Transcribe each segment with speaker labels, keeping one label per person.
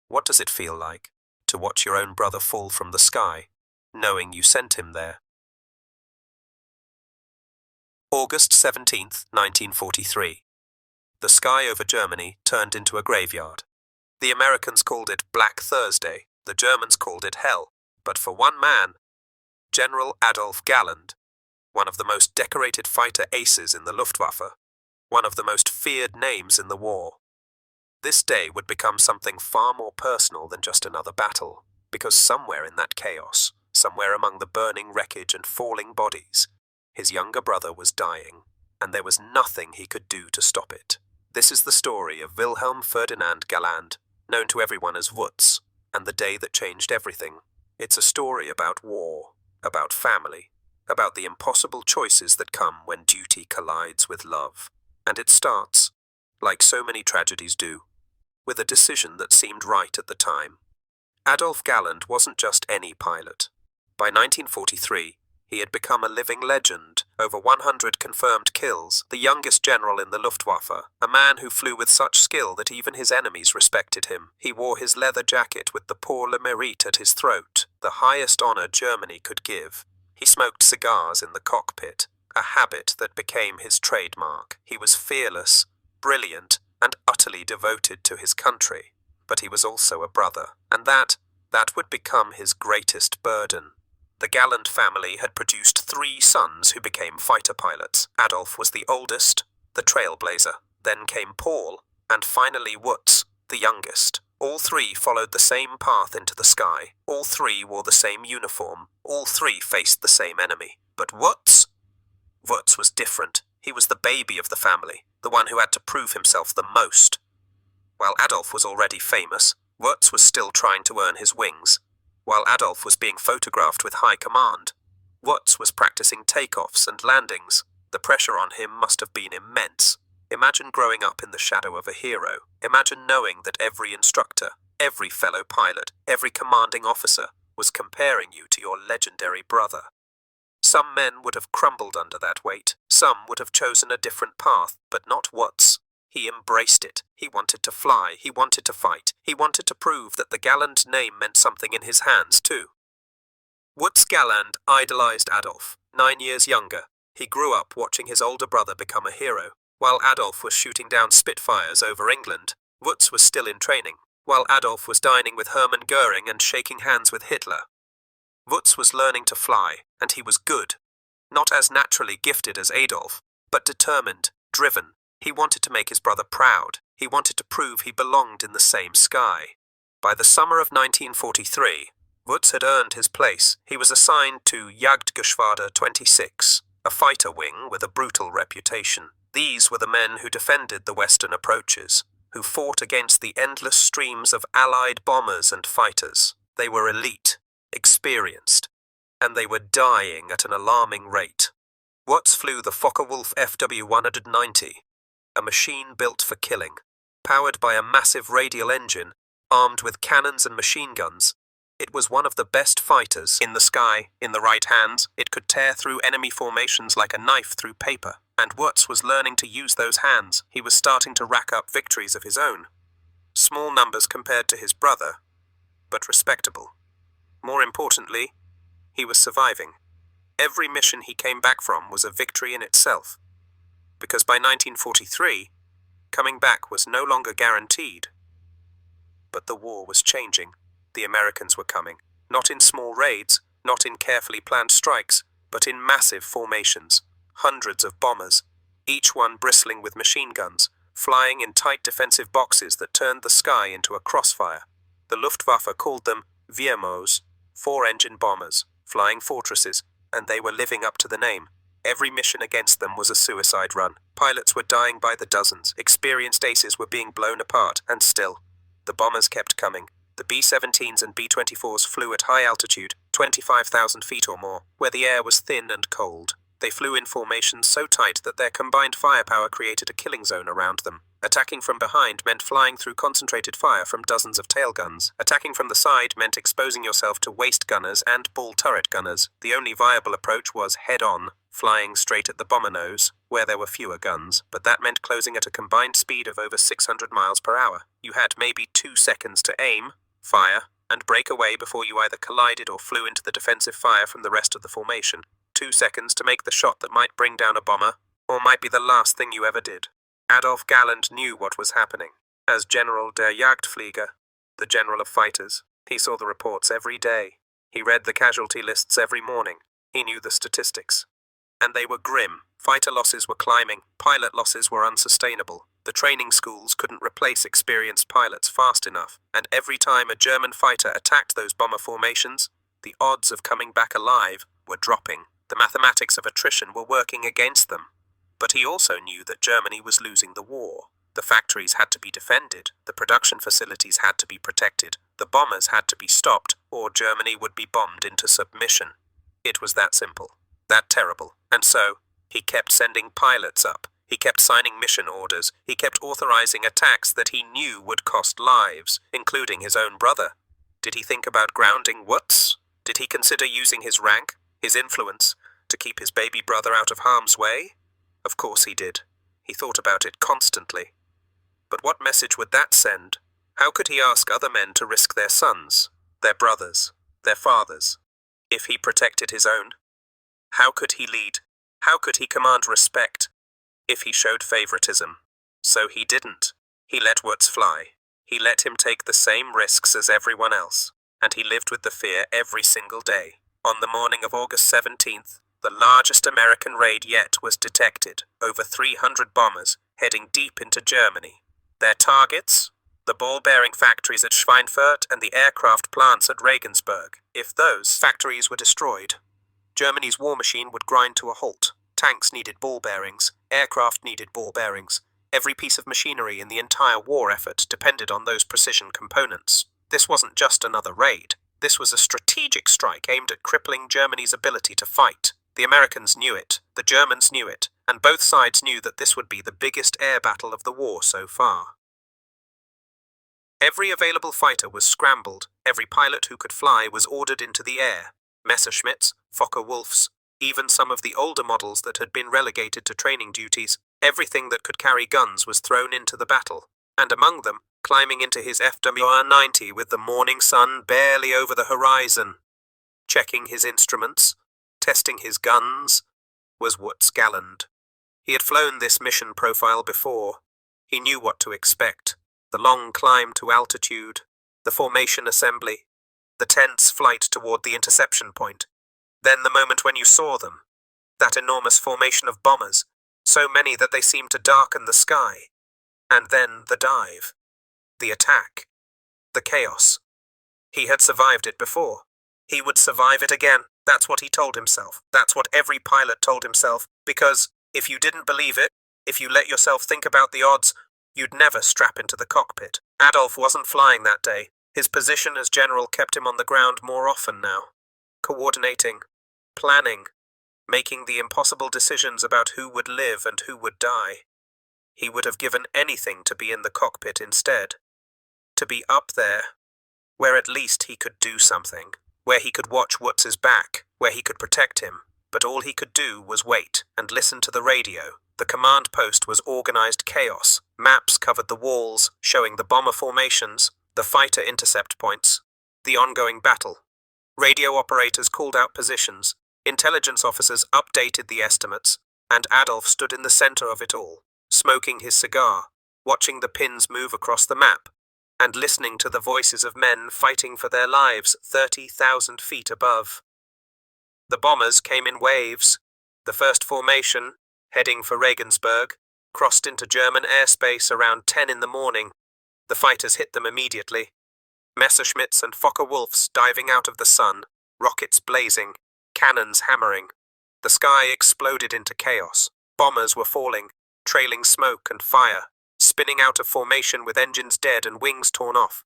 Speaker 1: What does it feel like to watch your own brother fall from the sky, knowing you sent him there? August 17th, 1943. The sky over Germany turned into a graveyard. The Americans called it Black Thursday, the Germans called it Hell. But for one man, General Adolf Galland, one of the most decorated fighter aces in the Luftwaffe, one of the most feared names in the war. This day would become something far more personal than just another battle, because somewhere in that chaos, somewhere among the burning wreckage and falling bodies, his younger brother was dying, and there was nothing he could do to stop it. This is the story of Wilhelm-Ferdinand Galland, known to everyone as Wutz, and the day that changed everything. It's a story about war, about family, about the impossible choices that come when duty collides with love. And it starts, like so many tragedies do, with a decision that seemed right at the time. Adolf Galland wasn't just any pilot. By 1943, he had become a living legend, over 100 confirmed kills, the youngest general in the Luftwaffe, a man who flew with such skill that even his enemies respected him. He wore his leather jacket with the Pour le Mérite at his throat, the highest honor Germany could give. He smoked cigars in the cockpit, a habit that became his trademark. He was fearless, brilliant, and utterly devoted to his country. But he was also a brother, and that would become his greatest burden. The Galland family had produced 3 sons who became fighter pilots. Adolf was the oldest, the trailblazer. Then came Paul, and finally Wutz, the youngest. All 3 followed the same path into the sky. All 3 wore the same uniform. All 3 faced the same enemy. But Wutz was different. He was the baby of the family, the one who had to prove himself the most. While Adolf was already famous, Wutz was still trying to earn his wings. While Adolf was being photographed with high command, Wutz was practicing takeoffs and landings. The pressure on him must have been immense. Imagine growing up in the shadow of a hero. Imagine knowing that every instructor, every fellow pilot, every commanding officer was comparing you to your legendary brother. Some men would have crumbled under that weight. Some would have chosen a different path, but not Wutz. He embraced it. He wanted to fly. He wanted to fight. He wanted to prove that the Galland name meant something in his hands, too. Wutz Galland idolized Adolf, 9 years younger. He grew up watching his older brother become a hero. While Adolf was shooting down Spitfires over England, Wutz was still in training. While Adolf was dining with Hermann Goering and shaking hands with Hitler, Wutz was learning to fly, and he was good. Not as naturally gifted as Adolf, but determined, driven. He wanted to make his brother proud. He wanted to prove he belonged in the same sky. By the summer of 1943, Wutz had earned his place. He was assigned to Jagdgeschwader 26, a fighter wing with a brutal reputation. These were the men who defended the western approaches, who fought against the endless streams of Allied bombers and fighters. They were elite, experienced, and they were dying at an alarming rate. Wutz flew the Focke-Wulf FW-190, a machine built for killing, powered by a massive radial engine, armed with cannons and machine guns. It was one of the best fighters in the sky. In the right hands, it could tear through enemy formations like a knife through paper. And Wutz was learning to use those hands. He was starting to rack up victories of his own. Small numbers compared to his brother, but respectable. More importantly, he was surviving. Every mission he came back from was a victory in itself. Because by 1943, coming back was no longer guaranteed. But the war was changing. The Americans were coming, not in small raids, not in carefully planned strikes, but in massive formations. Hundreds of bombers, each one bristling with machine guns, flying in tight defensive boxes that turned the sky into a crossfire. The Luftwaffe called them VMOs, 4-engine bombers, flying fortresses, and they were living up to the name. Every mission against them was a suicide run. Pilots were dying by the dozens. Experienced aces were being blown apart, and still, the bombers kept coming. The B-17s and B-24s flew at high altitude, 25,000 feet or more, where the air was thin and cold. They flew in formations so tight that their combined firepower created a killing zone around them. Attacking from behind meant flying through concentrated fire from dozens of tail guns. Attacking from the side meant exposing yourself to waist gunners and ball turret gunners. The only viable approach was head-on, flying straight at the bomber nose. where there were fewer guns, but that meant closing at a combined speed of over 600 miles per hour. You had maybe 2 seconds to aim, fire, and break away before you either collided or flew into the defensive fire from the rest of the formation. 2 seconds to make the shot that might bring down a bomber, or might be the last thing you ever did. Adolf Galland knew what was happening. As General der Jagdflieger, the general of fighters, he saw the reports every day. He read the casualty lists every morning. He knew the statistics. And they were grim. Fighter losses were climbing. Pilot losses were unsustainable. The training schools couldn't replace experienced pilots fast enough. And every time a German fighter attacked those bomber formations, the odds of coming back alive were dropping. The mathematics of attrition were working against them. But he also knew that Germany was losing the war. The factories had to be defended. The production facilities had to be protected. The bombers had to be stopped, or Germany would be bombed into submission. It was that simple, that terrible. And so, he kept sending pilots up. He kept signing mission orders. He kept authorizing attacks that he knew would cost lives, including his own brother. Did he think about grounding Wutz? Did he consider using his rank, his influence, to keep his baby brother out of harm's way? Of course he did. He thought about it constantly. But what message would that send? How could he ask other men to risk their sons, their brothers, their fathers, if he protected his own? How could he lead? How could he command respect if he showed favoritism? So he didn't. He let Wutz fly. He let him take the same risks as everyone else, and he lived with the fear every single day. On the morning of August 17th, the largest American raid yet was detected, over 300 bombers heading deep into Germany. Their targets? The ball-bearing factories at Schweinfurt and the aircraft plants at Regensburg. If those factories were destroyed, Germany's war machine would grind to a halt. Tanks needed ball bearings, aircraft needed ball bearings. Every piece of machinery in the entire war effort depended on those precision components. This wasn't just another raid. This was a strategic strike aimed at crippling Germany's ability to fight. The Americans knew it, the Germans knew it, and both sides knew that this would be the biggest air battle of the war so far. Every available fighter was scrambled. Every pilot who could fly was ordered into the air. Messerschmitts, Focke-Wulfs, even some of the older models that had been relegated to training duties, everything that could carry guns was thrown into the battle. And among them, climbing into his FWR-90 with the morning sun barely over the horizon, checking his instruments, testing his guns, was Wutz Galland. He had flown this mission profile before. He knew what to expect. The long climb to altitude, the formation assembly, the tense flight toward the interception point. Then the moment when you saw them, that enormous formation of bombers, so many that they seemed to darken the sky. And then the dive, the attack, the chaos. He had survived it before. He would survive it again. That's what he told himself. That's what every pilot told himself, because if you didn't believe it, if you let yourself think about the odds, you'd never strap into the cockpit. Adolf wasn't flying that day. His position as general kept him on the ground more often now. Coordinating, planning, making the impossible decisions about who would live and who would die. He would have given anything to be in the cockpit instead. To be up there, where at least he could do something, where he could watch Wutz's back, where he could protect him. But all he could do was wait and listen to the radio. The command post was organized chaos. Maps covered the walls, showing the bomber formations, the fighter intercept points, the ongoing battle. Radio operators called out positions, intelligence officers updated the estimates, and Adolf stood in the center of it all, smoking his cigar, watching the pins move across the map, and listening to the voices of men fighting for their lives 30,000 feet above. The bombers came in waves. The first formation, heading for Regensburg, crossed into German airspace around 10 in the morning. The fighters hit them immediately. Messerschmitts and Focke-Wulfs diving out of the sun, rockets blazing, cannons hammering. The sky exploded into chaos. Bombers were falling, trailing smoke and fire, spinning out of formation with engines dead and wings torn off.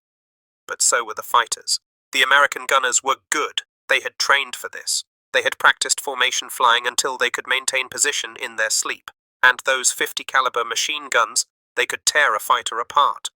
Speaker 1: But so were the fighters. The American gunners were good. They had trained for this. They had practiced formation flying until they could maintain position in their sleep. And those 50 caliber machine guns, they could tear a fighter apart.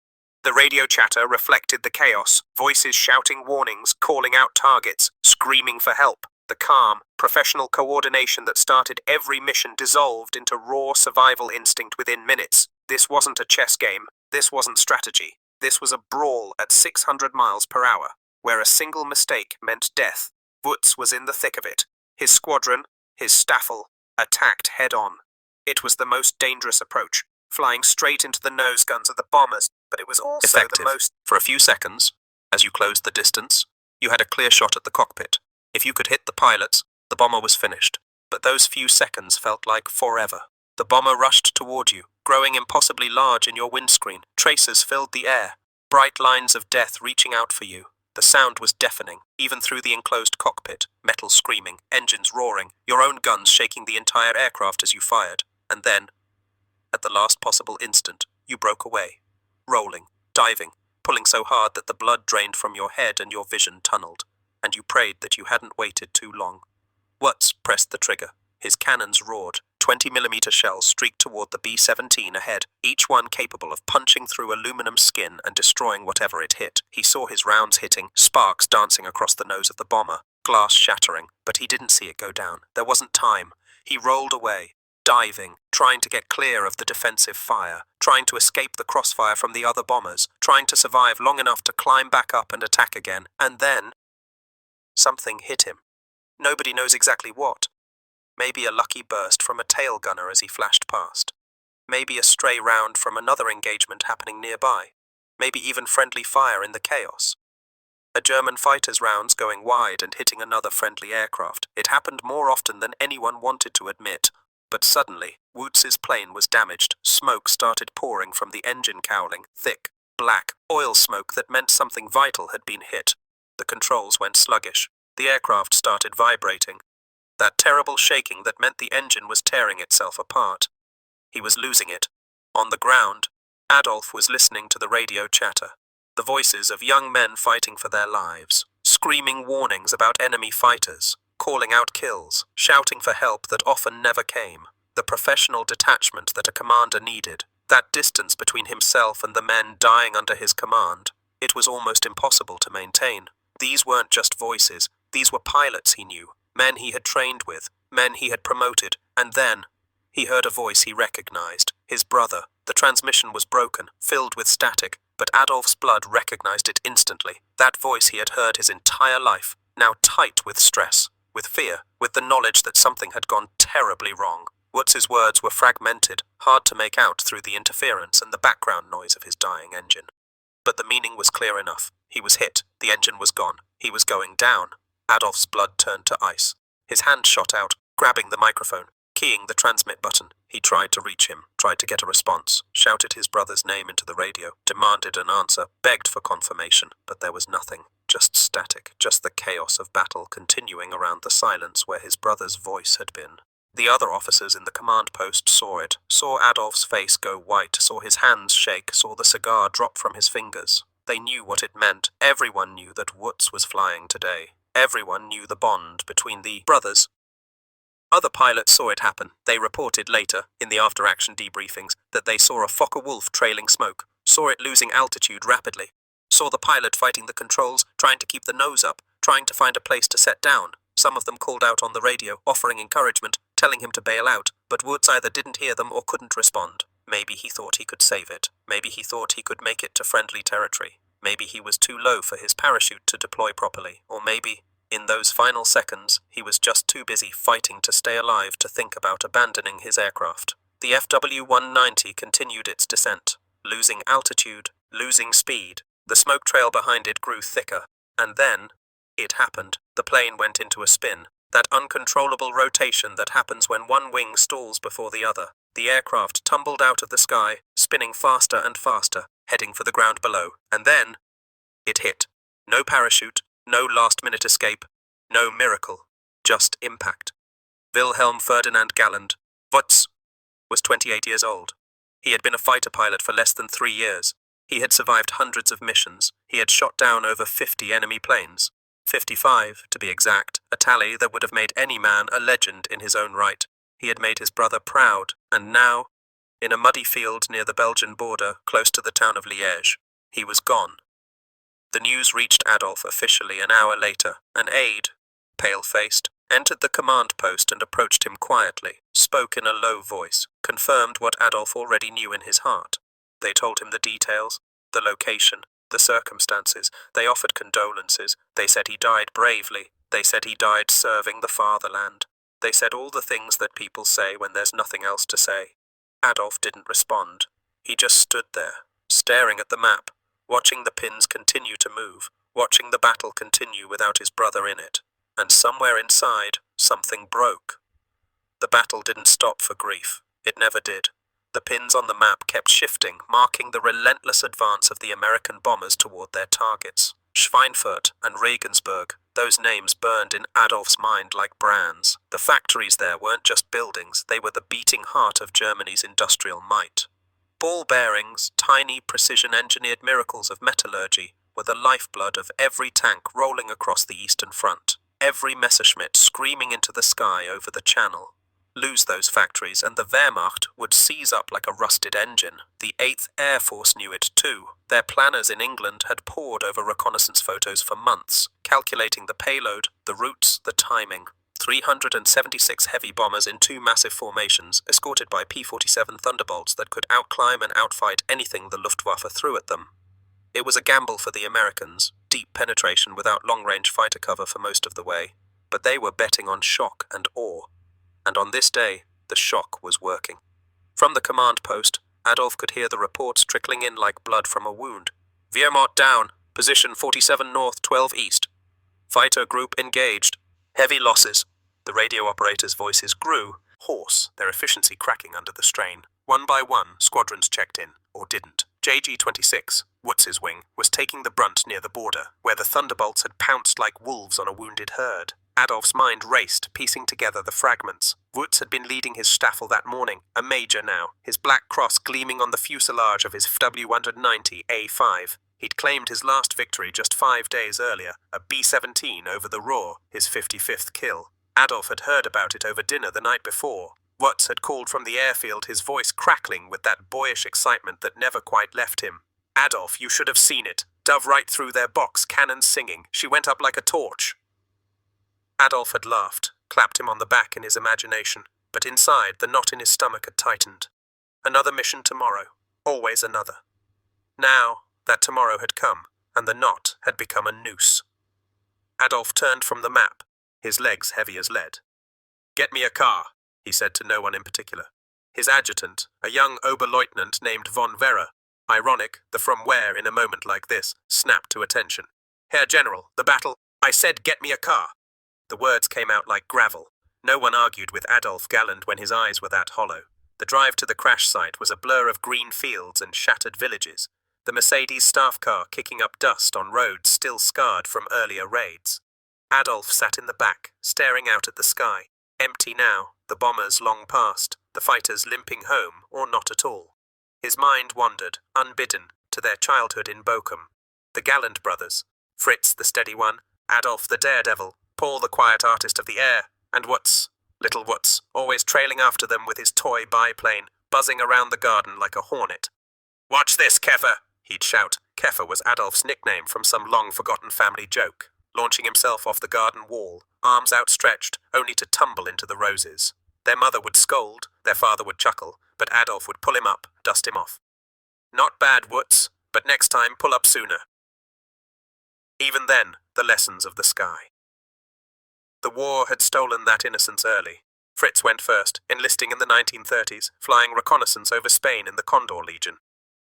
Speaker 1: The radio chatter reflected the chaos, voices shouting warnings, calling out targets, screaming for help. The calm, professional coordination that started every mission dissolved into raw survival instinct within minutes. This wasn't a chess game. This wasn't strategy. This was a brawl at 600 miles per hour, where a single mistake meant death. Wutz was in the thick of it. His squadron, his staffel, attacked head-on. It was the most dangerous approach, flying straight into the nose guns of the bombers, but it was also
Speaker 2: effective.
Speaker 1: the most...
Speaker 2: For a few seconds, as you closed the distance, you had a clear shot at the cockpit. If you could hit the pilots, the bomber was finished.
Speaker 1: But those few seconds felt like forever. The bomber rushed toward you, growing impossibly large in your windscreen. Tracers filled the air, bright lines of death reaching out for you. The sound was deafening, even through the enclosed cockpit, metal screaming, engines roaring, your own guns shaking the entire aircraft as you fired. And then, at the last possible instant, you broke away, rolling, diving, pulling so hard that the blood drained from your head and your vision tunneled, and you prayed that you hadn't waited too long. Wutz pressed the trigger. His cannons roared. 20mm shells streaked toward the B-17 ahead, each one capable of punching through aluminum skin and destroying whatever it hit. He saw his rounds hitting, sparks dancing across the nose of the bomber, glass shattering, but he didn't see it go down. There wasn't time. He rolled away, diving, trying to get clear of the defensive fire, trying to escape the crossfire from the other bombers, trying to survive long enough to climb back up and attack again. And then, something hit him. Nobody knows exactly what. Maybe a lucky burst from a tail gunner as he flashed past. Maybe a stray round from another engagement happening nearby. Maybe even friendly fire in the chaos. A German fighter's rounds going wide and hitting another friendly aircraft. It happened more often than anyone wanted to admit. But suddenly, Wutz's plane was damaged. Smoke started pouring from the engine cowling, thick, black, oil smoke that meant something vital had been hit. The controls went sluggish. The aircraft started vibrating. That terrible shaking that meant the engine was tearing itself apart. He was losing it. On the ground, Adolf was listening to the radio chatter. The voices of young men fighting for their lives, screaming warnings about enemy fighters, calling out kills, shouting for help that often never came. The professional detachment that a commander needed. That distance between himself and the men dying under his command. It was almost impossible to maintain. These weren't just voices. These were pilots he knew. Men he had trained with, men he had promoted, and then he heard a voice he recognized, his brother. The transmission was broken, filled with static, but Adolf's blood recognized it instantly. That voice he had heard his entire life, now tight with stress, with fear, with the knowledge that something had gone terribly wrong. Wutz's words were fragmented, hard to make out through the interference and the background noise of his dying engine. But the meaning was clear enough. He was hit, the engine was gone, he was going down. Adolf's blood turned to ice. His hand shot out, grabbing the microphone, keying the transmit button. He tried to reach him, tried to get a response, shouted his brother's name into the radio, demanded an answer, begged for confirmation, but there was nothing. Just static, just the chaos of battle continuing around the silence where his brother's voice had been. The other officers in the command post saw it, saw Adolf's face go white, saw his hands shake, saw the cigar drop from his fingers. They knew what it meant. Everyone knew that Wutz was flying today. Everyone knew the bond between the brothers. Other pilots saw it happen. They reported later, in the after-action debriefings, that they saw a Focke-Wulf trailing smoke, saw it losing altitude rapidly, saw the pilot fighting the controls, trying to keep the nose up, trying to find a place to set down. Some of them called out on the radio, offering encouragement, telling him to bail out, but Wutz either didn't hear them or couldn't respond. Maybe he thought he could save it. Maybe he thought he could make it to friendly territory. Maybe he was too low for his parachute to deploy properly. Or maybe, in those final seconds, he was just too busy fighting to stay alive to think about abandoning his aircraft. The FW-190 continued its descent, losing altitude, losing speed. The smoke trail behind it grew thicker. And then, it happened. The plane went into a spin. That uncontrollable rotation that happens when one wing stalls before the other. The aircraft tumbled out of the sky, spinning faster and faster, heading for the ground below. And then, it hit. No parachute, no last-minute escape, no miracle, just impact. Wilhelm-Ferdinand Galland, Wutz, was 28 years old. He had been a fighter pilot for less than 3 years. He had survived hundreds of missions. He had shot down over 50 enemy planes. 55, to be exact, a tally that would have made any man a legend in his own right. He had made his brother proud, and now, in a muddy field near the Belgian border, close to the town of Liège, he was gone. The news reached Adolf officially an hour later. An aide, pale-faced,
Speaker 2: entered the command post and approached him quietly, spoke in a low voice, confirmed what Adolf already knew in his heart. They told him the details, the location, the circumstances. They offered condolences. They said he died bravely. They said he died serving the fatherland. They said all the things that people say when there's nothing else to say. Adolf didn't respond. He just stood there, staring at the map, watching the pins continue to move, watching the battle continue without his brother in it. And somewhere inside, something broke. The battle didn't stop for grief. It never did. The pins on the map kept shifting, marking the relentless advance of the American bombers toward their targets. Schweinfurt and Regensburg, those names burned in Adolf's mind like brands. The factories there weren't just buildings, they were the beating heart of Germany's industrial might. Ball bearings, tiny precision-engineered miracles of metallurgy, were the lifeblood of every tank rolling across the Eastern Front. Every Messerschmitt screaming into the sky over the Channel. Lose those factories and the Wehrmacht would seize up like a rusted engine. The 8th Air Force knew it too. Their planners in England had pored over reconnaissance photos for months, calculating the payload, the routes, the timing. 376 heavy bombers in 2 massive formations, escorted by P-47 Thunderbolts that could outclimb and outfight anything the Luftwaffe threw at them. It was a gamble for the Americans, deep penetration without long-range fighter cover for most of the way, but they were betting on shock and awe. And on this day, the shock was working. From the command post, Adolf could hear the reports trickling in like blood from a wound. Wehrmacht down, position 47 north, 12 east. Fighter group engaged. Heavy losses. The radio operators' voices grew, hoarse, their efficiency cracking under the strain. One by one, squadrons checked in, or didn't. JG-26, Wutz's wing, was taking the brunt near the border, where the Thunderbolts had pounced like wolves on a wounded herd. Adolf's mind raced, piecing together the fragments. Wutz had been leading his Staffel that morning, a major now, his black cross gleaming on the fuselage of his FW-190 A5. He'd claimed his last victory just 5 days earlier, a B-17 over the Ruhr, his 55th kill. Adolf had heard about it over dinner the night before. Wutz had called from the airfield, his voice crackling with that boyish excitement that never quite left him. Adolf, you should have seen it. Dove right through their box, cannons singing. She went up like a torch. Adolf had laughed, clapped him on the back in his imagination, but inside the knot in his stomach had tightened. Another mission tomorrow, always another. Now, that tomorrow had come, and the knot had become a noose. Adolf turned from the map, his legs heavy as lead. "Get me a car," he said to no one in particular. His adjutant, a young Oberleutnant named von Werra, ironic, the from where in a moment like this, snapped to attention. "Herr General, the battle, I said get me a car." The words came out like gravel. No one argued with Adolf Galland when his eyes were that hollow. The drive to the crash site was a blur of green fields and shattered villages, the Mercedes staff car kicking up dust on roads still scarred from earlier raids. Adolf sat in the back, staring out at the sky. Empty now, the bombers long past, the fighters limping home or not at all. His mind wandered, unbidden, to their childhood in Bochum. The Galland brothers, Fritz the steady one, Adolf the daredevil, Paul the quiet artist of the air, and Wutz, little Wutz, always trailing after them with his toy biplane, buzzing around the garden like a hornet. "Watch this, Keffer!" he'd shout. Keffer was Adolf's nickname from some long-forgotten family joke, launching himself off the garden wall, arms outstretched, only to tumble into the roses. Their mother would scold, their father would chuckle, but Adolf would pull him up, dust him off. "Not bad, Wutz, but next time pull up sooner." Even then, the lessons of the sky. The war had stolen that innocence early. Fritz went first, enlisting in the 1930s, flying reconnaissance over Spain in the Condor Legion.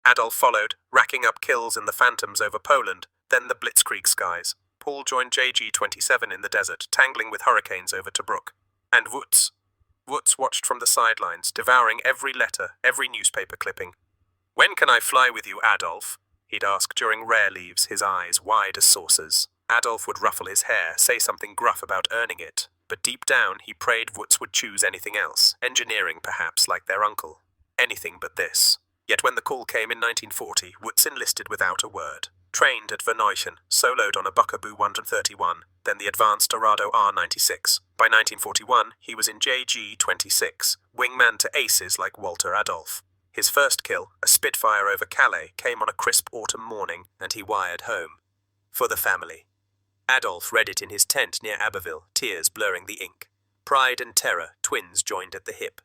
Speaker 2: Adolf followed, racking up kills in the Phantoms over Poland, then the Blitzkrieg skies. Paul joined JG-27 in the desert, tangling with hurricanes over Tobruk. And Wutz. Wutz watched from the sidelines, devouring every letter, every newspaper clipping. "When can I fly with you, Adolf?" he'd ask during rare leaves, his eyes wide as saucers. Adolf would ruffle his hair, say something gruff about earning it, but deep down he prayed Wutz would choose anything else, engineering perhaps, like their uncle. Anything but this. Yet when the call came in 1940, Wutz enlisted without a word. Trained at Verneuchen, soloed on a Buckaboo 131, then the advanced Arado R96. By 1941, he was in JG-26, wingman to aces like Walter Adolf. His first kill, a Spitfire over Calais, came on a crisp autumn morning, and he wired home. For the family.
Speaker 1: Adolf read it in his tent near Abbeville, tears blurring the ink. Pride and terror, twins joined at the hip.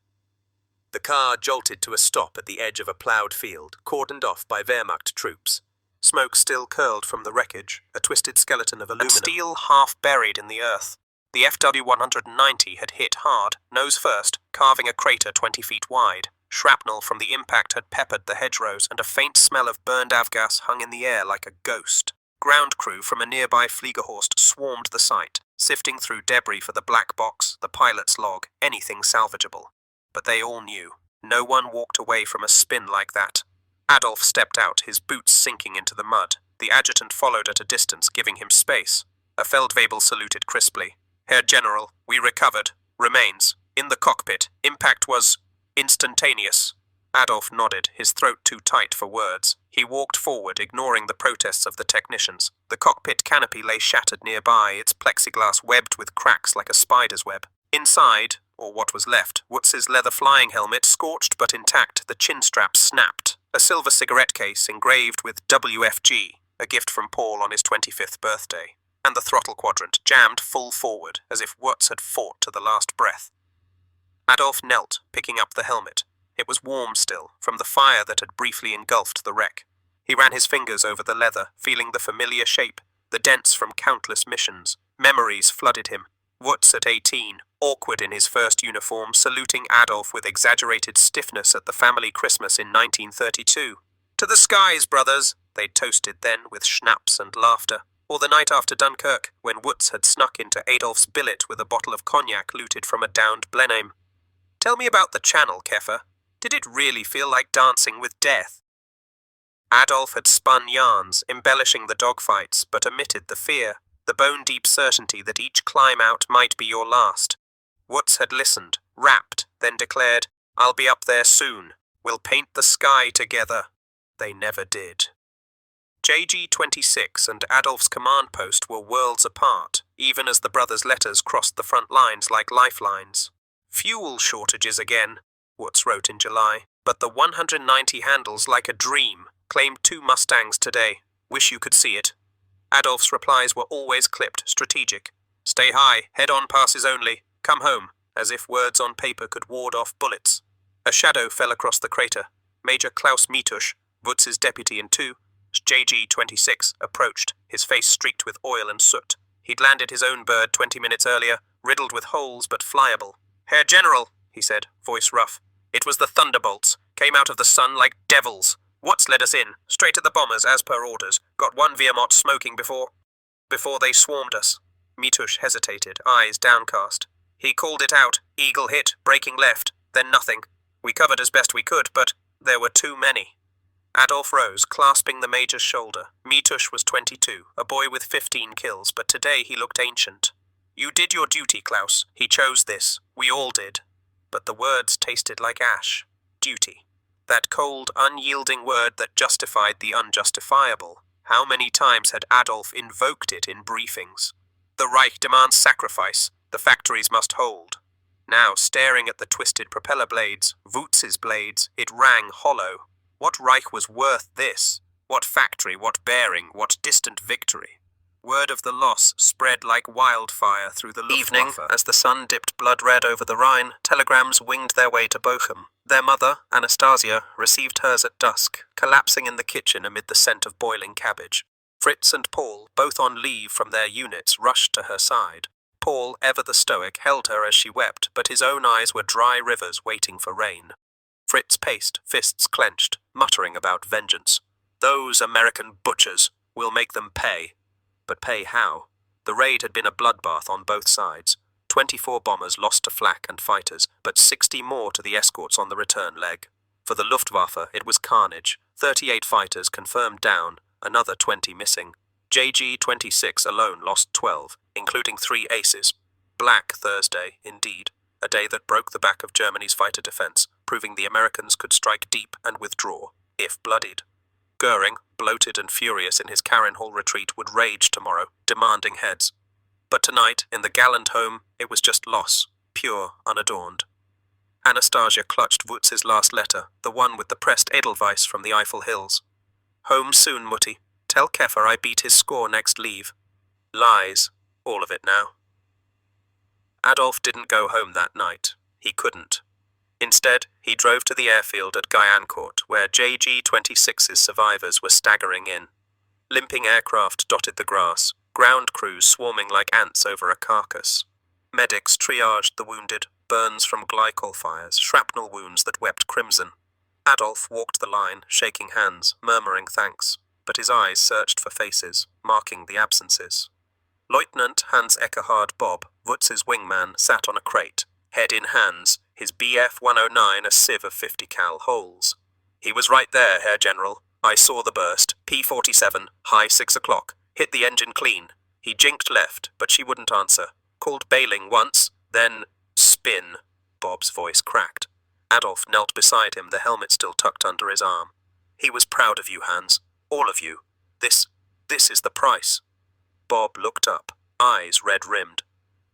Speaker 1: The car jolted to a stop at the edge of a ploughed field, cordoned off by Wehrmacht troops. Smoke still curled from the wreckage, a twisted skeleton of aluminum. Steel half buried in the earth. The FW-190 had hit hard, nose first, carving a crater 20 feet wide. Shrapnel from the impact had peppered the hedgerows, and a faint smell of burned avgas hung in the air like a ghost. Ground crew from a nearby Fliegerhorst swarmed the site, sifting through debris for the black box, the pilot's log, anything salvageable. But they all knew. No one walked away from a spin like that. Adolf stepped out, his boots sinking into the mud. The adjutant followed at a distance, giving him space. A Feldwebel saluted crisply. Herr General, we recovered. Remains. In the cockpit. Impact was instantaneous. Adolf nodded, his throat too tight for words. He walked forward, ignoring the protests of the technicians. The cockpit canopy lay shattered nearby, its plexiglass webbed with cracks like a spider's web. Inside, or what was left, Wutz's leather flying helmet, scorched but intact, the chin strap snapped. A silver cigarette case engraved with WFG, a gift from Paul on his 25th birthday. And the throttle quadrant jammed full forward, as if Wutz had fought to the last breath. Adolf knelt, picking up the helmet. It was warm still, from the fire that had briefly engulfed the wreck. He ran his fingers over the leather, feeling the familiar shape, the dents from countless missions. Memories flooded him. Wutz at 18, awkward in his first uniform, saluting Adolf with exaggerated stiffness at the family Christmas in 1932. To the skies, brothers, they'd toasted then with schnapps and laughter. Or the night after Dunkirk, when Wutz had snuck into Adolf's billet with a bottle of cognac looted from a downed Blenheim. Tell me about the Channel, Keffer. Did it really feel like dancing with death? Adolf had spun yarns, embellishing the dogfights, but omitted the fear, the bone-deep certainty that each climb out might be your last. Wutz had listened, rapped, then declared, I'll be up there soon. We'll paint the sky together. They never did. JG-26 and Adolf's command post were worlds apart, even as the brothers' letters crossed the front lines like lifelines. Fuel shortages again, Wutz wrote in July, but the 190 handles like a dream, claimed 2 Mustangs today. Wish you could see it. Adolf's replies were always clipped, strategic. Stay high, head-on passes only, come home, as if words on paper could ward off bullets. A shadow fell across the crater. Major Klaus Mitusch, Wutz's deputy in 2, JG-26, approached, his face streaked with oil and soot. He'd landed his own bird 20 minutes earlier, riddled with holes but flyable. Herr General, he said, voice rough. It was the Thunderbolts, came out of the sun like devils. Wutz led us in, straight at the bombers as per orders. Got one Wehrmacht smoking before they swarmed us. Mitusch hesitated, eyes downcast. He called it out, eagle hit, breaking left, then nothing. We covered as best we could, but there were too many. Adolf rose, clasping the major's shoulder. Mitusch was 22, a boy with 15 kills, but today he looked ancient. You did your duty, Klaus. He chose this. We all did. But the words tasted like ash. Duty. That cold, unyielding word that justified the unjustifiable. How many times had Adolf invoked it in briefings? The Reich demands sacrifice. The factories must hold. Now, staring at the twisted propeller blades, Wutz's blades, it rang hollow. What Reich was worth this? What factory, what bearing, what distant victory? Word of the loss spread like wildfire through the Luftwaffe. Evening, as the sun dipped blood-red over the Rhine, telegrams winged their way to Bochum. Their mother, Anastasia, received hers at dusk, collapsing in the kitchen amid the scent of boiling cabbage. Fritz and Paul, both on leave from their units, rushed to her side. Paul, ever the stoic, held her as she wept, but his own eyes were dry rivers waiting for rain. Fritz paced, fists clenched, muttering about vengeance. Those American butchers, we'll make them pay. But pay how? The raid had been a bloodbath on both sides. 24 bombers lost to flak and fighters, but 60 more to the escorts on the return leg. For the Luftwaffe, it was carnage. 38 fighters confirmed down, another 20 missing. JG-26 alone lost 12, including 3 aces. Black Thursday, indeed. A day that broke the back of Germany's fighter defense, proving the Americans could strike deep and withdraw, if bloodied. Goering, bloated and furious in his Karen Hall retreat, would rage tomorrow, demanding heads. But tonight, in the Galland home, it was just loss, pure, unadorned. Anastasia clutched Wutz's last letter, the one with the pressed Edelweiss from the Eifel Hills. Home soon, Mutti. Tell Keffer I beat his score next leave.
Speaker 2: Lies. All of it now. Adolf didn't go home that night. He couldn't. Instead, he drove to the airfield at Guyancourt, where JG-26's survivors were staggering in. Limping aircraft dotted the grass, ground crews swarming like ants over a carcass. Medics triaged the wounded, burns from glycol fires, shrapnel wounds that wept crimson. Adolf walked the line, shaking hands, murmuring thanks, but his eyes searched for faces, marking the absences. Lieutenant Hans Eckerhard Bob, Wutz's wingman, sat on a crate, head in hands, his Bf-109 a sieve of 50 cal holes. He was right there, Herr General. I saw the burst. P-47, high 6 o'clock. Hit the engine clean. He jinked left, but she wouldn't answer. Called bailing once, then spin. Bob's voice cracked. Adolf knelt beside him, the helmet still tucked under his arm. He was proud of you, Hans. All of you. This is the price. Bob looked up, eyes red-rimmed.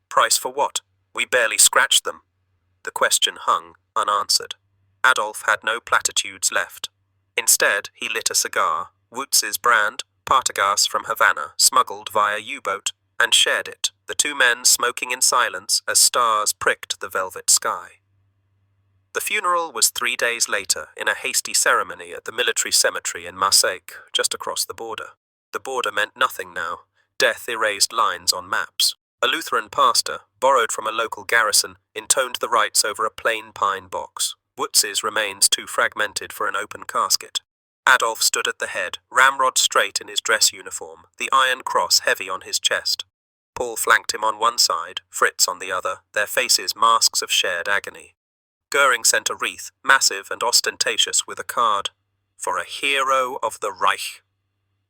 Speaker 2: Price for what? We barely scratched them. The question hung, unanswered. Adolf had no platitudes left. Instead, he lit a cigar, Wutz's brand, Partagas from Havana, smuggled via U-boat, and shared it, the two men smoking in silence as stars pricked the velvet sky. The funeral was 3 days later, in a hasty ceremony at the military cemetery in Marseille, just across the border. The border meant nothing now. Death erased lines on maps. A Lutheran pastor, borrowed from a local garrison, intoned the rites over a plain pine box. Wutz's remains too fragmented for an open casket. Adolf stood at the head, ramrod straight in his dress uniform, the iron cross heavy on his chest. Paul flanked him on one side, Fritz on the other, their faces masks of shared agony. Goering sent a wreath, massive and ostentatious, with a card, "For a hero of the Reich."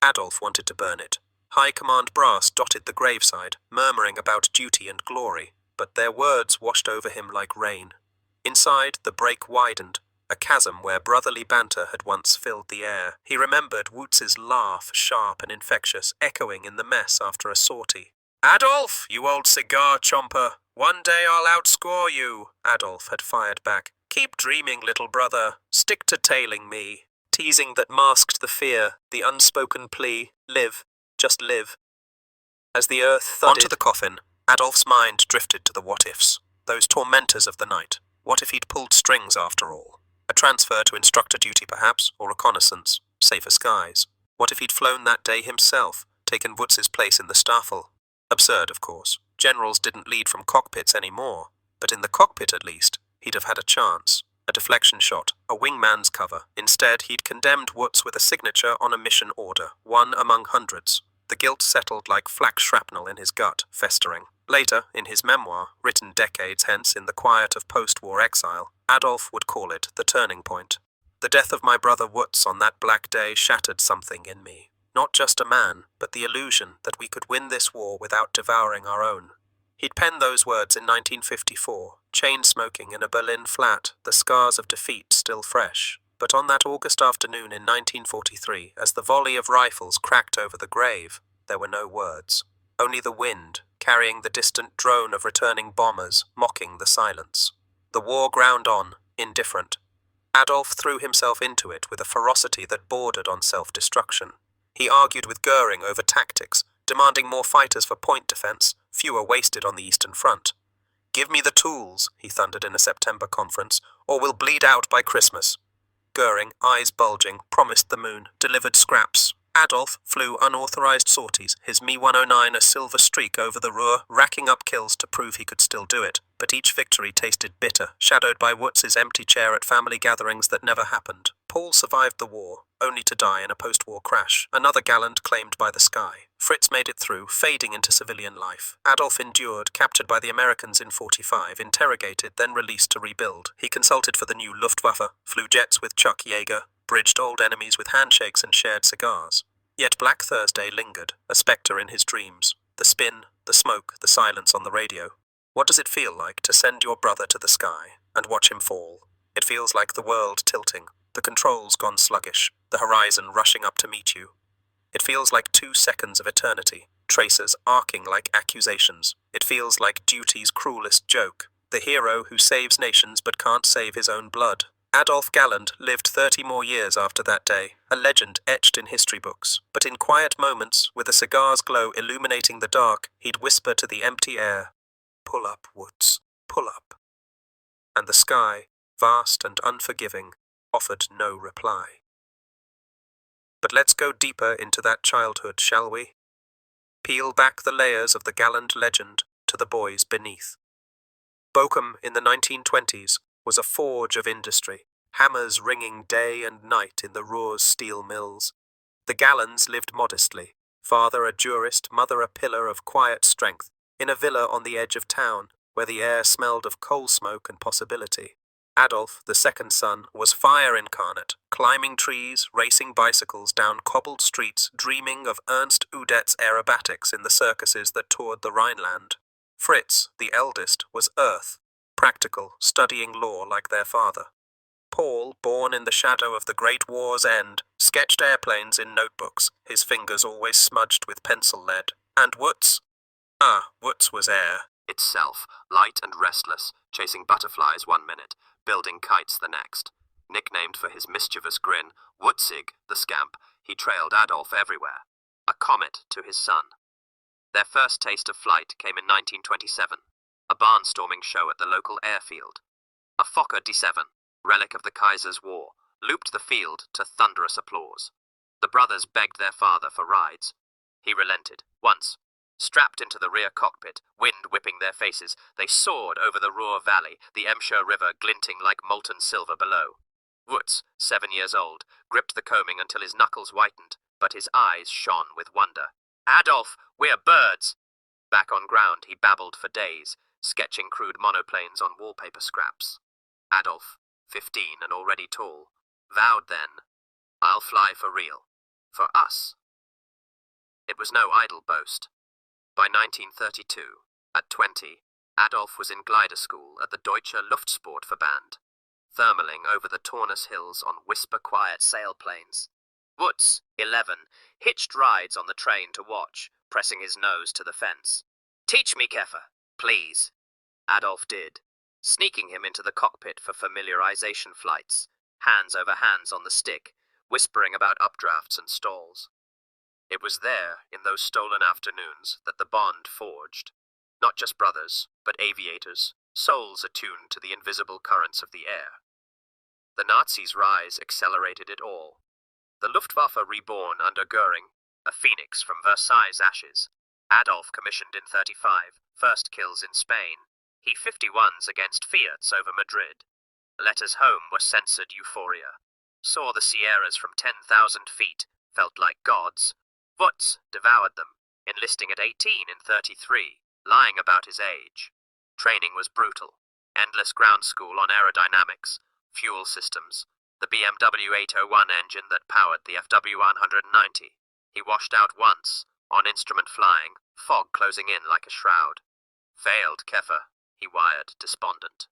Speaker 2: Adolf wanted to burn it. High command brass dotted the graveside, murmuring about duty and glory, but their words washed over him like rain. Inside, the break widened, a chasm where brotherly banter had once filled the air. He remembered Wutz's laugh, sharp and infectious, echoing in the mess after a sortie. "Adolf, you old cigar chomper, one day I'll outscore you," Adolf had fired back. "Keep dreaming, little brother. Stick to tailing me." Teasing that masked the fear, the unspoken plea, live, just live. As the earth thudded onto the coffin, Adolf's mind drifted to the what-ifs, those tormentors of the night. What if he'd pulled strings after all? A transfer to instructor duty perhaps, or reconnaissance, safer skies. What if he'd flown that day himself, taken Wutz's place in the Staffel? Absurd, of course. Generals didn't lead from cockpits anymore, but in the cockpit at least, he'd have had a chance. A deflection shot, a wingman's cover. Instead, he'd condemned Wutz with a signature on a mission order, one among hundreds. The guilt settled like flak shrapnel in his gut, festering. Later, in his memoir, written decades hence in the quiet of post-war exile, Adolf would call it the turning point. The death of my brother Wutz on that black day shattered something in me. Not just a man, but the illusion that we could win this war without devouring our own. He'd penned those words in 1954, chain-smoking in a Berlin flat, the scars of defeat still fresh. But on that August afternoon in 1943, as the volley of rifles cracked over the grave, there were no words. Only the wind, carrying the distant drone of returning bombers, mocking the silence. The war ground on, indifferent. Adolf threw himself into it with a ferocity that bordered on self-destruction. He argued with Goering over tactics, demanding more fighters for point defense, fewer wasted on the Eastern Front. "Give me the tools," he thundered in a September conference, "or we'll bleed out by Christmas." Goering, eyes bulging, promised the moon, delivered scraps. Adolf flew unauthorized sorties, his Mi-109 a silver streak over the Ruhr, racking up kills to prove he could still do it. But each victory tasted bitter, shadowed by Wutz's empty chair at family gatherings that never happened. Paul survived the war, only to die in a post-war crash, another Galland claimed by the sky. Fritz made it through, fading into civilian life. Adolf endured, captured by the Americans in 45, interrogated, then released to rebuild. He consulted for the new Luftwaffe, flew jets with Chuck Yeager, bridged old enemies with handshakes and shared cigars. Yet Black Thursday lingered, a spectre in his dreams. The spin, the smoke, the silence on the radio. What does it feel like to send your brother to the sky and watch him fall? It feels like the world tilting, the controls gone sluggish, the horizon rushing up to meet you. It feels like 2 seconds of eternity, tracers arcing like accusations. It feels like duty's cruelest joke, the hero who saves nations but can't save his own blood.
Speaker 1: Adolf Galland lived 30 more years after that day, a legend etched in history books. But in quiet moments, with a cigar's glow illuminating the dark, he'd whisper to the empty air, "Pull up, Wutz, pull up." And the sky, vast and unforgiving, offered no reply. But let's go deeper into that childhood, shall we? Peel back the layers of the Galland legend to the boys beneath. Bochum in the 1920s was a forge of industry, hammers ringing day and night in the Ruhr's steel mills. The Gallands lived modestly, father a jurist, mother a pillar of quiet strength, in a villa on the edge of town, where the air smelled of coal smoke and possibility. Adolf, the second son, was fire incarnate, climbing trees, racing bicycles down cobbled streets, dreaming of Ernst Udet's aerobatics in the circuses that toured the Rhineland. Fritz, the eldest, was earth, practical, studying law like their father. Paul, born in the shadow of the Great War's end, sketched airplanes in notebooks, his fingers always smudged with pencil lead. And Wutz? Wutz was air itself, light and restless, chasing butterflies one minute, building kites the next. Nicknamed for his mischievous grin, Wutzig, the scamp, he trailed Adolf everywhere, a comet to his son. Their first taste of flight came in 1927, a barnstorming show at the local airfield. A Focke-Wulf, relic of the Kaiser's War, looped the field to thunderous applause. The brothers begged their father for rides. He relented. Once, strapped into the rear cockpit, wind whipping their faces, they soared over the Ruhr Valley, the Emscher River glinting like molten silver below. Wutz, 7 years old, gripped the coaming until his knuckles whitened, but his eyes shone with wonder. "Adolf, we're birds!" Back on ground, he babbled for days, sketching crude monoplanes on wallpaper scraps. Adolf, 15 and already tall, vowed then, "I'll fly for real. For us." It was no idle boast. By 1932, at 20, Adolf was in glider school at the Deutsche Luftsportverband, thermaling over the Taunus Hills on whisper-quiet sailplanes. Wutz, 11, hitched rides on the train to watch, pressing his nose to the fence. "Teach me, Keffer, please." Adolf did, sneaking him into the cockpit for familiarization flights, hands over hands on the stick, whispering about updrafts and stalls. It was there, in those stolen afternoons, that the bond forged. Not just brothers, but aviators, souls attuned to the invisible currents of the air. The Nazis' rise accelerated it all. The Luftwaffe reborn under Goering, a phoenix from Versailles' ashes. Adolf commissioned in 35, first kills in Spain. He 51s against Fiats over Madrid. Letters home were censored euphoria. Saw the Sierras from 10,000 feet, felt like gods. Wutz devoured them, enlisting at 18 in 33, lying about his age. Training was brutal. Endless ground school on aerodynamics, fuel systems, the BMW 801 engine that powered the FW-190. He washed out once, on instrument flying, fog closing in like a shroud. "Failed, Keffer," he wired, despondent.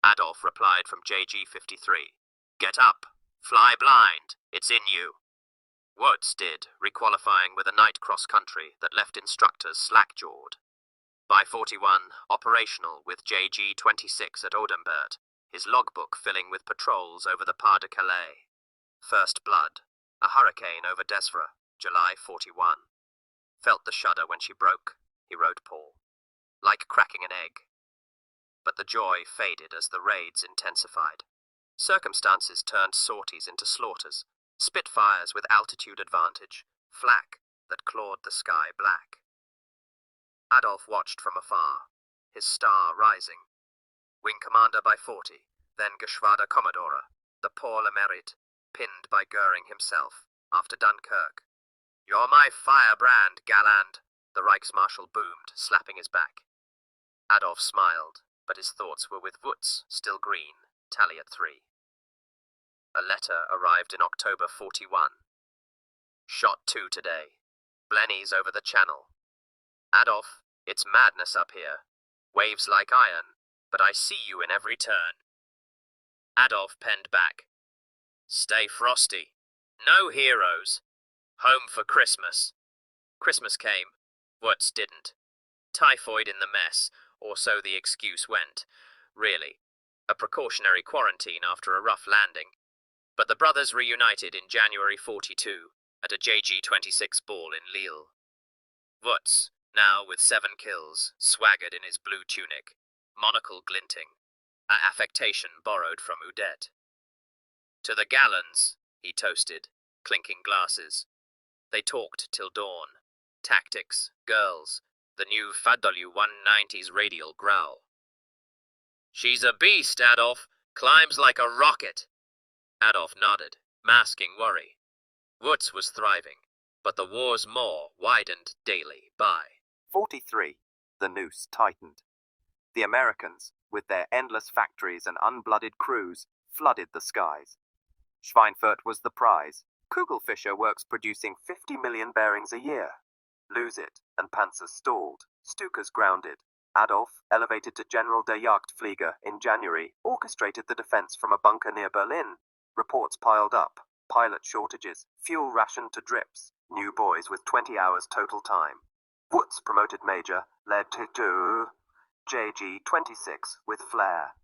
Speaker 1: Adolf replied from JG-53, "Get up, fly blind, it's in you." Wutz did, requalifying with a night cross-country that left instructors slack-jawed. By 41, operational with JG-26 at Odenbert, his logbook filling with patrols over the Pas de Calais. First blood, a hurricane over Desvres, July 41. "Felt the shudder when she broke," he wrote Paul. "Like cracking an egg." But the joy faded as the raids intensified. Circumstances turned sorties into slaughters, Spitfires with altitude advantage, flak that clawed the sky black. Adolf watched from afar, his star rising. Wing commander by 40, then Geschwader Commodore, the Paul Emerit, pinned by Goering himself, after Dunkirk. "You're my firebrand, Galland," the Reichsmarshal boomed, slapping his back. Adolf smiled, but his thoughts were with Wutz, still green, tally at 3. A letter arrived in October 41. "Shot 2 today. Blennies over the channel. Adolf, it's madness up here. Waves like iron, but I see you in every turn." Adolf penned back. "Stay frosty. No heroes. Home for Christmas." Christmas came. Wutz didn't. Typhoid in the mess, or so the excuse went. Really. a precautionary quarantine after a rough landing. But the brothers reunited in January 42 at a JG-26 ball in Lille. Wutz, now with 7 kills, swaggered in his blue tunic, monocle glinting, an affectation borrowed from Udet. To the Gallands, he toasted, clinking glasses. They talked till dawn. Tactics, girls, the new FW-190's radial growl. "She's a beast, Adolf. Climbs like a rocket." Adolf nodded, masking worry. Wutz was thriving, but the war's maw widened daily by
Speaker 3: 43. The noose tightened. The Americans, with their endless factories and unblooded crews, flooded the skies. Schweinfurt was the prize. Kugelfischer works producing 50 million bearings a year. Lose it, and Panzers stalled. Stukas grounded. Adolf, elevated to General der Jagdflieger in January, orchestrated the defense from a bunker near Berlin. Reports piled up. Pilot shortages, fuel rationed to drips, new boys with 20 hours total time. Wutz, promoted major, led to JG-26 with flair.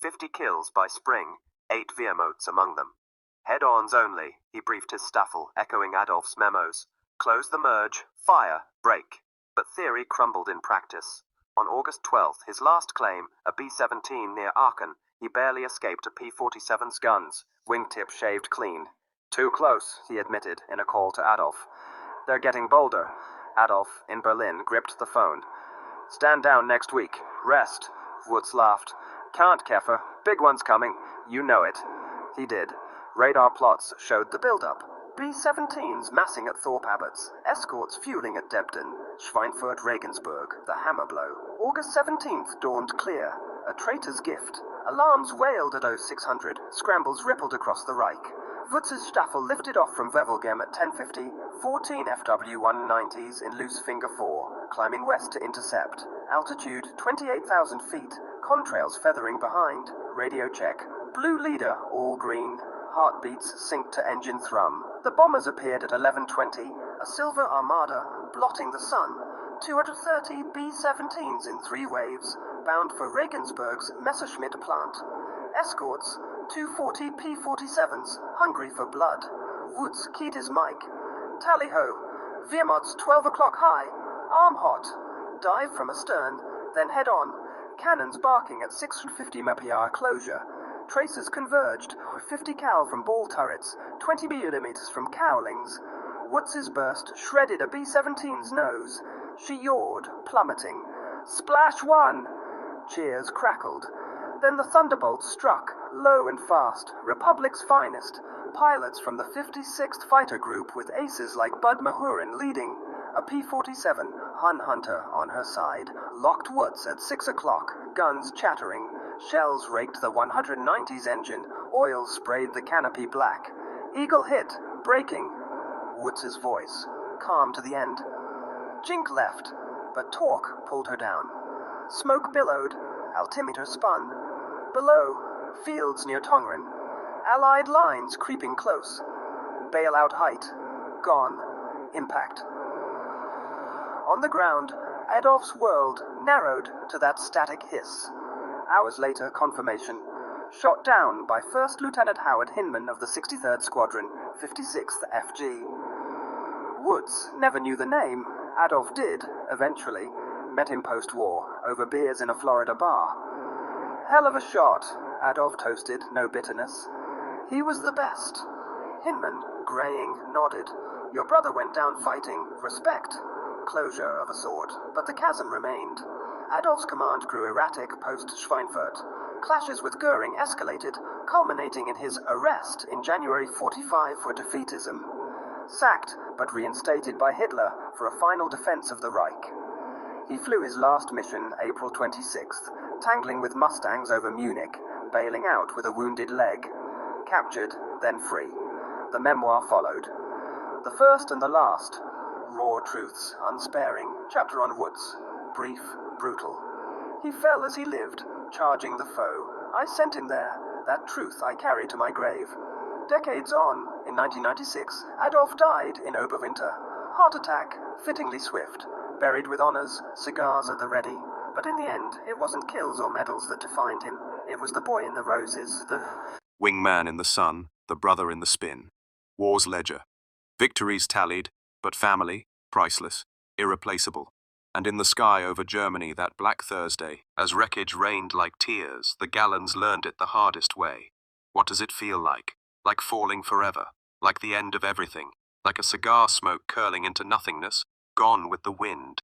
Speaker 3: 50 kills by spring, 8 Wehrmachts among them. Head-ons only, he briefed his staffel, echoing Adolf's memos. Close the merge, fire, break. But theory crumbled in practice. On August 12th, his last claim, a B-17 near Aachen, he barely escaped a P-47's guns, wingtip shaved clean. Too close, he admitted in a call to Adolf. They're getting bolder. Adolf, in Berlin, gripped the phone. Stand down next week. Rest. Wutz laughed. Can't, Keffer. Big one's coming. You know it. He did. Radar plots showed the build-up. B-17s massing at Thorpe Abbots. Escorts fueling at Debden. Schweinfurt-Regensburg, the hammer blow. August 17th dawned clear. A traitor's gift. Alarms wailed at 0600. Scrambles rippled across the Reich. Wutz's Staffel lifted off from Wevelgem at 10:50, 14 FW-190s in loose finger 4, climbing west to intercept. Altitude 28,000 feet, contrails feathering behind. Radio check. Blue leader, all green. Heartbeats synced to engine thrum. The bombers appeared at 11:20, a silver armada blotting the sun. 230 B-17s in 3 waves, bound for Regensburg's Messerschmitt plant. Escorts, 240 P-47s, hungry for blood. Wutz keyed his mic. Tally-ho! Wehrmachts 12 o'clock high. Arm hot. Dive from astern, then head on. Cannons barking at 650 mph closure. Tracers converged, 50 cal from ball turrets, 20 mm from cowlings. Wutz's burst shredded a B-17's nose. She yawed, plummeting. Splash one! Cheers crackled. Then the thunderbolt struck, low and fast, Republic's finest. Pilots from the 56th Fighter Group with aces like Bud Mahurin leading. A P-47, Hun Hunter on her side, locked Wutz at 6 o'clock, guns chattering. Shells raked the 190's engine, oil sprayed the canopy black. Eagle hit, braking. Wutz's voice, calm to the end. Jink left, but torque pulled her down. Smoke billowed, altimeter spun. Below, fields near Tongren. Allied lines creeping close. Bailout height, gone. Impact. On the ground, Adolf's world narrowed to that static hiss. Hours later, confirmation. Shot down by 1st Lieutenant Howard Hinman of the 63rd Squadron, 56th FG. Wutz never knew the name. Adolf did, eventually. Met him post-war, over beers in a Florida bar. Hell of a shot, Adolf toasted, no bitterness. He was the best. Hinman, graying, nodded. Your brother went down fighting. Respect. Closure of a sort, but the chasm remained. Adolf's command grew erratic post-Schweinfurt. Clashes with Goering escalated, culminating in his arrest in January 45 for defeatism. Sacked, but reinstated by Hitler for a final defense of the Reich. He flew his last mission April 26th, tangling with Mustangs over Munich, bailing out with a wounded leg. Captured, then free. The memoir followed. The first and the last. Raw truths, unsparing. Chapter on Wutz. Brief, brutal. He fell as he lived, charging the foe. I sent him there. That truth I carry to my grave. Decades on, in 1996, Adolf died in Oberwinter. Heart attack, fittingly swift. Buried with honors, cigars at the ready. But in the end, it wasn't kills or medals that defined him.
Speaker 4: It was the boy in the roses, the...
Speaker 5: Wingman in the sun, the brother in the spin. War's ledger. Victories tallied, but family, priceless, irreplaceable. And in the sky over Germany that black Thursday, as wreckage rained like tears, the Gallands learned it the hardest way. What does it feel like? Like falling forever, like the end of everything, like a cigar smoke curling into nothingness, gone with the wind.